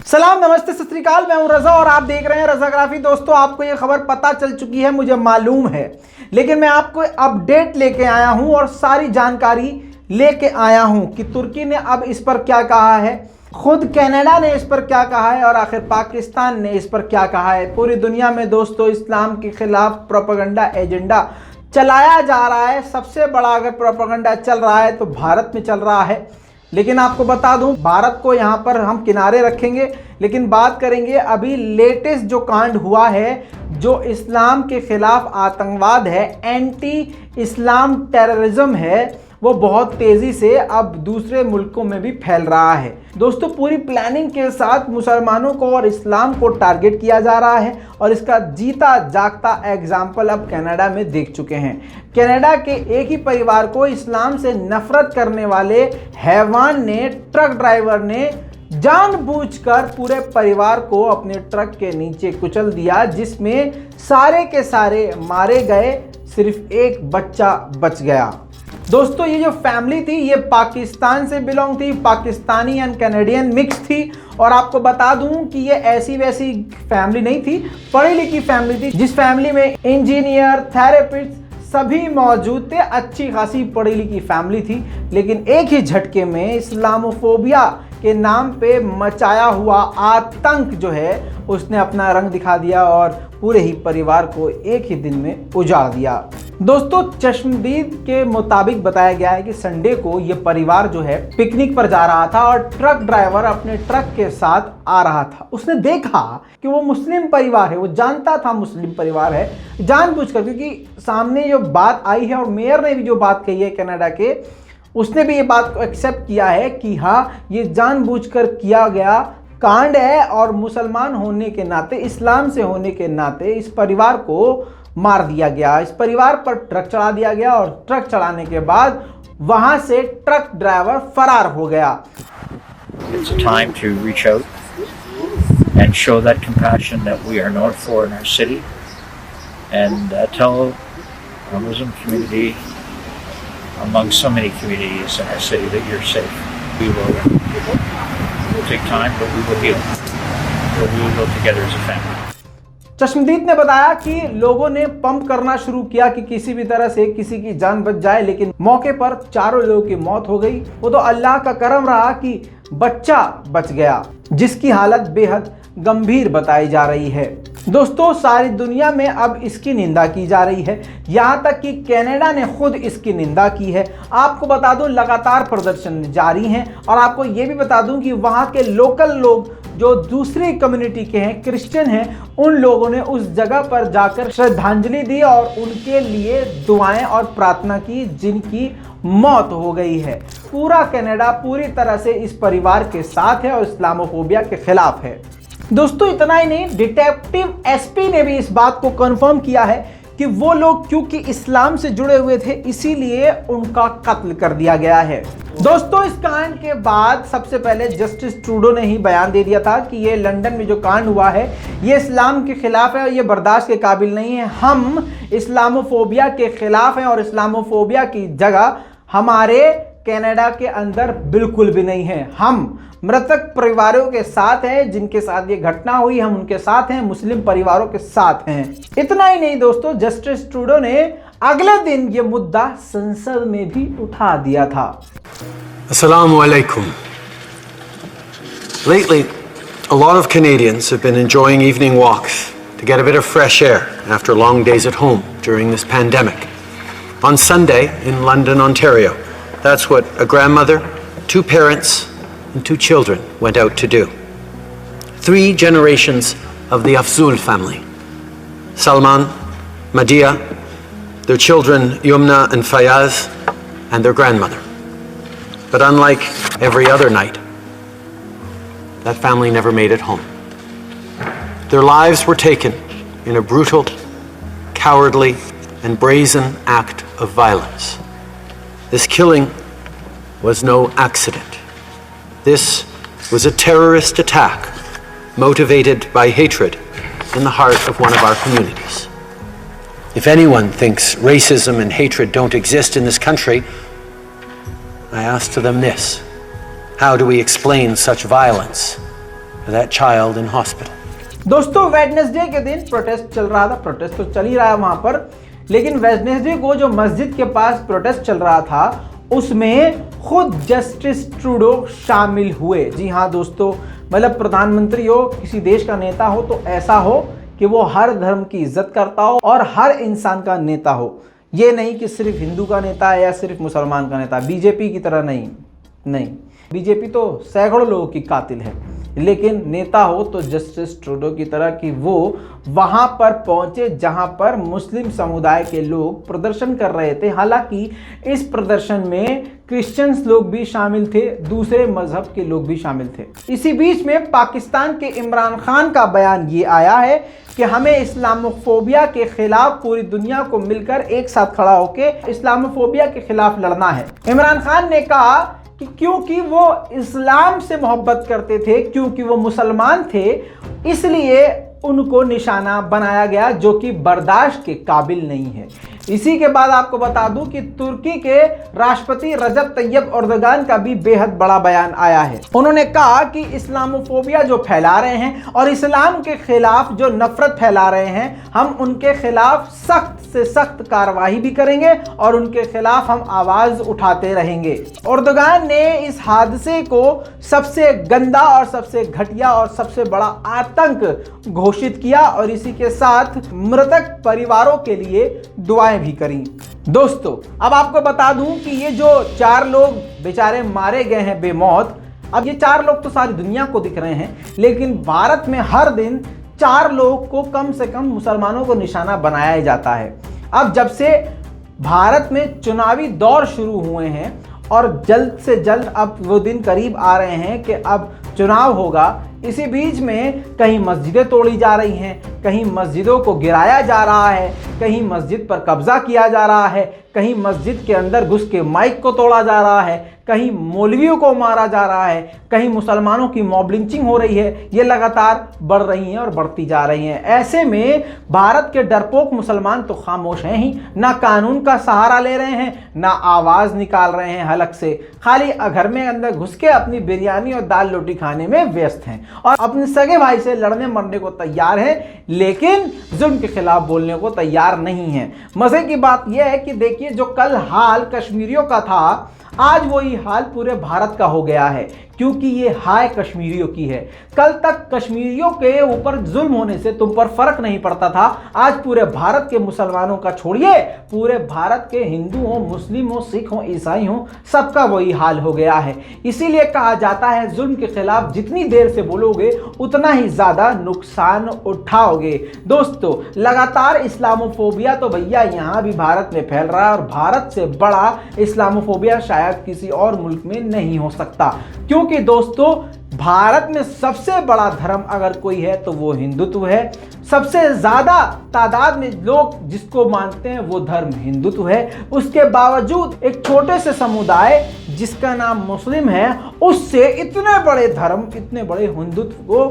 सलाम, नमस्ते, सत श्री अकाल। मैं हूं रजा और आप देख रहे हैं रजाग्राफी। दोस्तों, आपको ये खबर पता चल चुकी है, मुझे मालूम है, लेकिन मैं आपको अपडेट लेके आया हूं और सारी जानकारी लेके आया हूं कि तुर्की ने अब इस पर क्या कहा है, खुद कनाडा ने इस पर क्या कहा है और आखिर पाकिस्तान ने इस पर क्या कहा है। पूरी दुनिया में दोस्तों इस्लाम के खिलाफ प्रोपेगेंडा एजेंडा चलाया जा रहा है। सबसे बड़ा अगर प्रोपेगेंडा चल रहा है तो भारत में चल रहा है। लेकिन आपको बता दूं, भारत को यहाँ पर हम किनारे रखेंगे, लेकिन बात करेंगे अभी लेटेस्ट जो कांड हुआ है, जो इस्लाम के खिलाफ आतंकवाद है, एंटी इस्लाम टेररिज्म है, वो बहुत तेज़ी से अब दूसरे मुल्कों में भी फैल रहा है। दोस्तों, पूरी प्लानिंग के साथ मुसलमानों को और इस्लाम को टारगेट किया जा रहा है और इसका जीता जागता एग्जाम्पल अब कनाडा में देख चुके हैं। कनाडा के एक ही परिवार को इस्लाम से नफरत करने वाले हैवान ने, ट्रक ड्राइवर ने जानबूझकर पूरे परिवार को अपने ट्रक के नीचे कुचल दिया, जिसमें सारे के सारे मारे गए, सिर्फ एक बच्चा बच गया। दोस्तों, ये जो फैमिली थी ये पाकिस्तान से बिलोंग थी, पाकिस्तानी एंड कैनेडियन मिक्स थी। और आपको बता दूं कि ये ऐसी वैसी फैमिली नहीं थी, पढ़ी लिखी फैमिली थी, जिस फैमिली में इंजीनियर, थेरेपिस्ट सभी मौजूद थे। अच्छी खासी पढ़ी लिखी फैमिली थी, लेकिन एक ही झटके में इस्लामोफोबिया के नाम पे मचाया हुआ आतंक जो है उसने अपना रंग दिखा दिया और पूरे ही परिवार को एक ही दिन में उजाड़ दिया। दोस्तों, चश्मदीद के मुताबिक बताया गया है कि संडे को ये परिवार जो है पिकनिक पर जा रहा था और ट्रक ड्राइवर अपने ट्रक के साथ आ रहा था। उसने देखा कि वो मुस्लिम परिवार है, वो जानता था मुस्लिम परिवार है, जानबूझकर, क्योंकि सामने जो बात आई है और मेयर ने भी जो बात कही है कनाडा के, उसने भी ये बात को एक्सेप्ट किया है कि हाँ, ये जानबूझकर किया गया कांड है और मुसलमान होने के नाते, इस्लाम से होने के नाते इस परिवार को मार दिया गया। इस परिवार पर ट्रक चढ़ा दिया गया और ट्रक चढ़ाने के बाद वहां से ट्रक ड्राइवर फरार हो गया। It's a time to reach out and show that compassion that we are known for in our city and tell our Muslim community, among so many communities in our city, that you're safe. We will take time, but we will heal. But we will go together as a family. चश्मदीद ने बताया कि लोगों ने pump करना शुरू किया कि किसी भी तरह से किसी की जान बच जाए, लेकिन मौके पर चारों लोगों की मौत हो गई। वो तो अल्लाह का करम रहा कि बच्चा बच गया, जिसकी हालत बेहद गंभीर बताई जा रही है। दोस्तों, सारी दुनिया में अब इसकी निंदा की जा रही है, यहाँ तक कि कनाडा ने खुद इसकी निंदा की है। आपको बता दूं, लगातार प्रदर्शन जारी हैं और आपको ये भी बता दूं कि वहाँ के लोकल लोग जो दूसरी कम्युनिटी के हैं, क्रिश्चियन हैं, उन लोगों ने उस जगह पर जाकर श्रद्धांजलि दी और उनके लिए दुआएं और प्रार्थना की जिनकी मौत हो गई है। पूरा कनाडा पूरी तरह से इस परिवार के साथ है और इस्लामोफोबिया के खिलाफ है। दोस्तों, इतना ही नहीं, डिटेक्टिव एसपी ने भी इस बात को कंफर्म किया है कि वो लोग क्योंकि इस्लाम से जुड़े हुए थे इसीलिए उनका कत्ल कर दिया गया है। दोस्तों, इस कांड के बाद सबसे पहले जस्टिस ट्रूडो ने ही बयान दे दिया था कि ये लंदन में जो कांड हुआ है ये इस्लाम के खिलाफ है और ये बर्दाश्त के काबिल नहीं है। हम इस्लामोफोबिया के खिलाफ हैं और इस्लामोफोबिया की जगह हमारे कनाडा के अंदर बिल्कुल भी नहीं है। हम मृतक परिवारों के साथ हैं, जिनके साथ ये घटना हुई, हम उनके साथ हैं, मुस्लिम परिवारों के साथ हैं। इतना ही नहीं दोस्तों, जस्टिस ट्रूडो ने अगले दिन ये मुद्दा संसद में भी उठा दिया था। Assalamu alaikum. Lately, a lot of Canadians have been enjoying evening walks to get a bit of fresh air after long days at home during this pandemic. On Sunday in London, Ontario, that's what a grandmother, 2 parents, and 2 children went out to do. 3 generations of the Afzul family. Salman, Madia, their children Yumna and Fayaz, and their grandmother. But unlike every other night, that family never made it home. Their lives were taken in a brutal, cowardly, and brazen act of violence. This killing was no accident. This was a terrorist attack motivated by hatred in the heart of one of our communities. If anyone thinks racism and hatred don't exist in this country, I ask to them this: how do we explain such violence that child in hospital. दोस्तों Wednesday के दिन protest चल रहा था, protest तो चल ही रहा है वहां पर, लेकिन वेडनेसडे को जो मस्जिद के पास प्रोटेस्ट चल रहा था उसमें खुद जस्टिस ट्रूडो शामिल हुए। जी हाँ दोस्तों, मतलब प्रधानमंत्री हो, किसी देश का नेता हो तो ऐसा हो कि वो हर धर्म की इज्जत करता हो और हर इंसान का नेता हो। ये नहीं कि सिर्फ हिंदू का नेता है या सिर्फ मुसलमान का नेता। बीजेपी की तरह नहीं, बीजेपी तो सैकड़ों लोगों की कातिल है, लेकिन नेता हो तो जस्टिस ट्रूडो की तरह कि वो वहां पर पहुंचे जहां पर मुस्लिम समुदाय के लोग प्रदर्शन कर रहे थे। हालांकि इस प्रदर्शन में क्रिश्चियंस लोग भी शामिल थे, दूसरे मजहब के लोग भी शामिल थे। इसी बीच में पाकिस्तान के इमरान खान का बयान ये आया है कि हमें इस्लामोफोबिया के खिलाफ पूरी दुनिया को मिलकर एक साथ खड़ा होकर इस्लामोफोबिया के खिलाफ लड़ना है। इमरान खान ने कहा कि क्योंकि वो इस्लाम से मोहब्बत करते थे, क्योंकि वो मुसलमान थे, इसलिए उनको निशाना बनाया गया जो कि बर्दाश्त के काबिल नहीं है। इसी के बाद आपको बता दूं कि तुर्की के राष्ट्रपति रजब तैयब एर्दोगान का भी बेहद बड़ा बयान आया है। उन्होंने कहा कि इस्लामोफोबिया जो फैला रहे हैं और इस्लाम के खिलाफ जो नफरत फैला रहे हैं, हम उनके खिलाफ सख्त से सख्त कार्रवाई भी करेंगे और उनके खिलाफ हम आवाज उठाते रहेंगे। एर्दोगान ने इस हादसे को सबसे गंदा और सबसे घटिया और सबसे बड़ा आतंक घोषित किया और इसी के साथ मृतक परिवारों के लिए दुआएं भी करी। दोस्तों अब आपको बता दूं कि ये जो 4 लोग बेचारे मारे गए हैं बेमौत, अब ये 4 लोग तो सारी दुनिया को दिख रहे हैं, लेकिन भारत में हर दिन 4 लोग को कम से कम मुसलमानों को निशाना बनाया जाता है। अब जब से भारत में चुनावी दौर शुरू हुए हैं और जल्द से जल्द अब वो दिन करीब आ रहे हैं कि अब चुनाव होगा, इसी बीच में कहीं मस्जिदें तोड़ी जा रही हैं, कहीं मस्जिदों को गिराया जा रहा है, कहीं मस्जिद पर कब्जा किया जा रहा है, कहीं मस्जिद के अंदर घुस के माइक को तोड़ा जा रहा है, कहीं मौलवियों को मारा जा रहा है, कहीं मुसलमानों की मॉब लिंचिंग हो रही है। ये लगातार बढ़ रही हैं और बढ़ती जा रही हैं। ऐसे में भारत के डरपोक मुसलमान तो खामोश हैं ही, ना कानून का सहारा ले रहे हैं, ना आवाज़ निकाल रहे हैं हलक से, खाली घर में अंदर घुस के अपनी बिरयानी और दाल रोटी खाने में व्यस्त हैं और अपने सगे भाई से लड़ने मरने को तैयार हैं, लेकिन जुल्म के खिलाफ बोलने को तैयार नहीं है। मजे की बात यह है कि देखिए, जो कल हाल कश्मीरियों का था, आज वही हाल पूरे भारत का हो गया है, क्योंकि ये हाय कश्मीरियों की है। कल तक कश्मीरियों के ऊपर जुल्म होने से तुम पर फर्क नहीं पड़ता था, आज पूरे भारत के मुसलमानों का छोड़िए, पूरे भारत के हिंदू हो, मुस्लिम हो, सिख हो, ईसाई हो, सबका वही हाल हो गया है। इसीलिए कहा जाता है जुल्म के खिलाफ जितनी देर से बोलोगे उतना ही ज्यादा नुकसान उठाओगे। दोस्तों लगातार इस्लामोफोबिया तो भैया यहाँ भी भारत में फैल रहा है और भारत से बड़ा इस्लामोफोबिया शायद किसी और मुल्क में नहीं हो सकता, क्योंकि दोस्तों भारत में सबसे बड़ा धर्म अगर कोई है तो वो हिंदुत्व है। सबसे ज्यादा तादाद में लोग जिसको मानते हैं वो धर्म हिंदुत्व है। उसके बावजूद एक छोटे से समुदाय जिसका नाम मुस्लिम है, उससे इतने बड़े धर्म, इतने बड़े हिंदुत्व को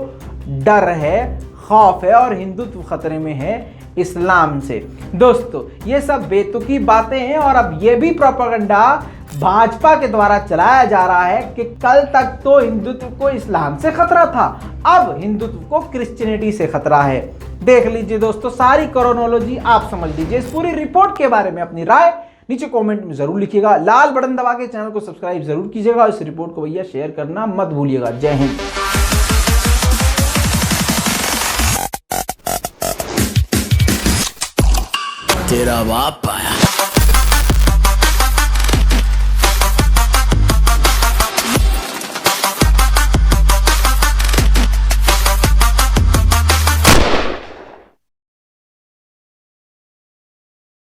डर है, खौफ है और हिंदुत्व खतरे में है इस्लाम से। दोस्तों ये सब बेतुकी बातें हैं और अब ये भी प्रोपेगेंडा भाजपा के द्वारा चलाया जा रहा है कि कल तक तो हिंदुत्व को इस्लाम से खतरा था, अब हिंदुत्व को क्रिश्चियनिटी से खतरा है। देख लीजिए दोस्तों, सारी क्रोनोलॉजी आप समझ लीजिए। इस पूरी रिपोर्ट के बारे में अपनी राय नीचे कमेंट में जरूर लिखिएगा। लाल बटन दबा के चैनल को सब्सक्राइब जरूर कीजिएगा। इस रिपोर्ट को भैया शेयर करना मत भूलिएगा। जय हिंद। तेरा बाप आया।